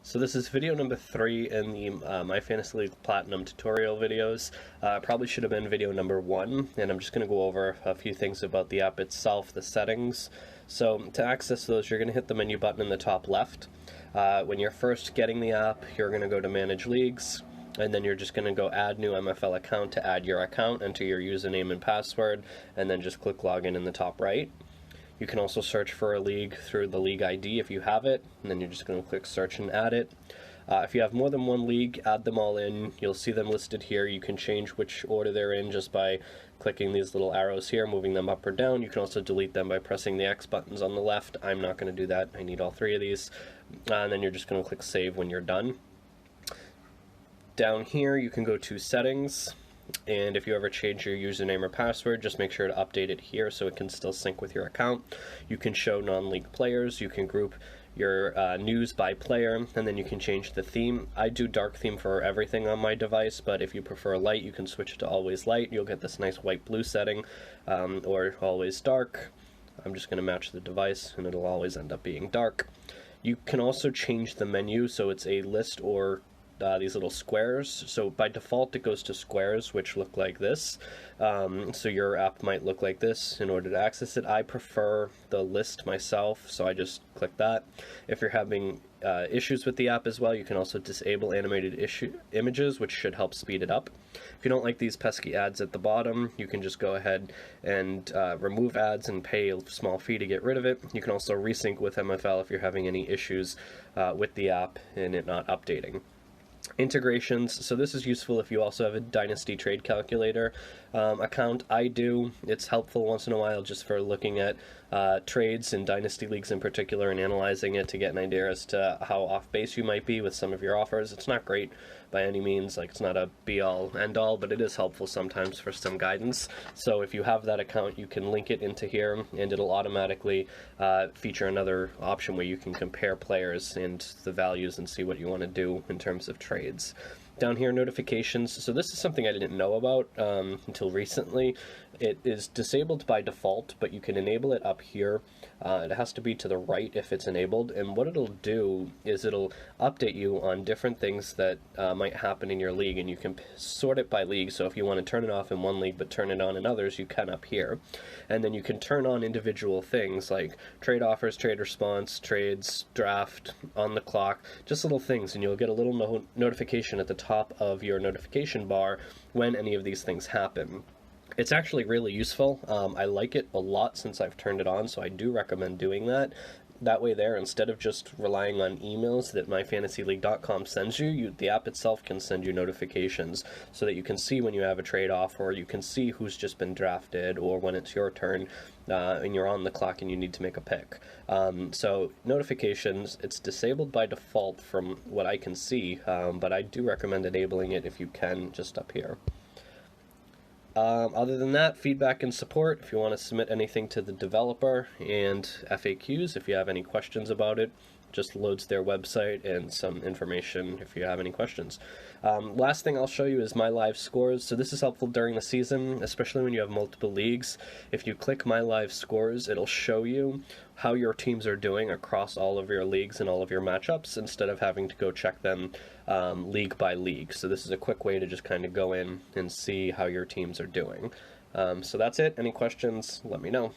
So this is video number 3 in the My Fantasy League Platinum tutorial videos. Probably should have been video number 1, and I'm just going to go over a few things about the app itself, the settings. So to access those, you're going to hit the menu button in the top left. When you're first getting the app, you're going to go to Manage Leagues, and then you're just going to go Add New MFL Account to add your account, enter your username and password, and then just click Login in the top right. You can also search for a league through the league ID if you have it, and then you're just going to click search and add it. If you have more than one league, add them all in. You'll see them listed here. You can change which order they're in just by clicking these little arrows here, moving them up or down. You can also delete them by pressing the X buttons on the left. I'm not going to do that. I need all 3 of these. And then you're just going to click save when you're done. Down here, you can go to settings. And if you ever change your username or password, just make sure to update it here so it can still sync with your account. You can show non-league players, you can group your news by player, and then you can change the theme. I do dark theme for everything on my device, but if you prefer light, you can switch it to always light. You'll get this nice white-blue setting, or always dark. I'm just going to match the device, and it'll always end up being dark. You can also change the menu, so it's a list or these little squares. So by default it goes to squares, which look like this. So your app might look like this in order to access it. I prefer the list myself, so I just click that. If you're having issues with the app as well, you can also disable animated images, which should help speed it up. If you don't like these pesky ads at the bottom, you can just go ahead and remove ads and pay a small fee to get rid of it. You can also resync with MFL if you're having any issues with the app and it not updating. Integrations, so this is useful if you also have a Dynasty Trade Calculator account. I do. It's helpful once in a while just for looking at trades in Dynasty Leagues in particular and analyzing it to get an idea as to how off base you might be with some of your offers. It's not great by any means, like it's not a be-all, end-all, but it is helpful sometimes for some guidance. So if you have that account, you can link it into here and it'll automatically feature another option where you can compare players and the values and see what you want to do in terms of trades. Down here, notifications. So this is something I didn't know about until recently. It is disabled by default, but you can enable it up here. It has to be to the right if it's enabled, and what it'll do is it'll update you on different things that might happen in your league, and you can sort it by league. So if you want to turn it off in one league but turn it on in others, you can up here. And then you can turn on individual things like trade offers, trade response, trades, draft, on the clock, just little things, and you'll get a little notification at the top of your notification bar when any of these things happen. It's actually really useful. I like it a lot since I've turned it on, so I do recommend doing that. That way there, instead of just relying on emails that myfantasyleague.com sends you, the app itself can send you notifications so that you can see when you have a trade-off, or you can see who's just been drafted, or when it's your turn and you're on the clock and you need to make a pick. So notifications, it's disabled by default from what I can see, but I do recommend enabling it if you can, just up here. Other than that, feedback and support, if you want to submit anything to the developer, and FAQs if you have any questions about it, just loads their website and some information if you have any questions. Last thing I'll show you is my live scores. So this is helpful during the season, especially when you have multiple leagues. If you click my live scores, it'll show you how your teams are doing across all of your leagues and all of your matchups instead of having to go check them league by league. So this is a quick way to just kind of go in and see how your teams are doing. So that's it. Any questions, let me know.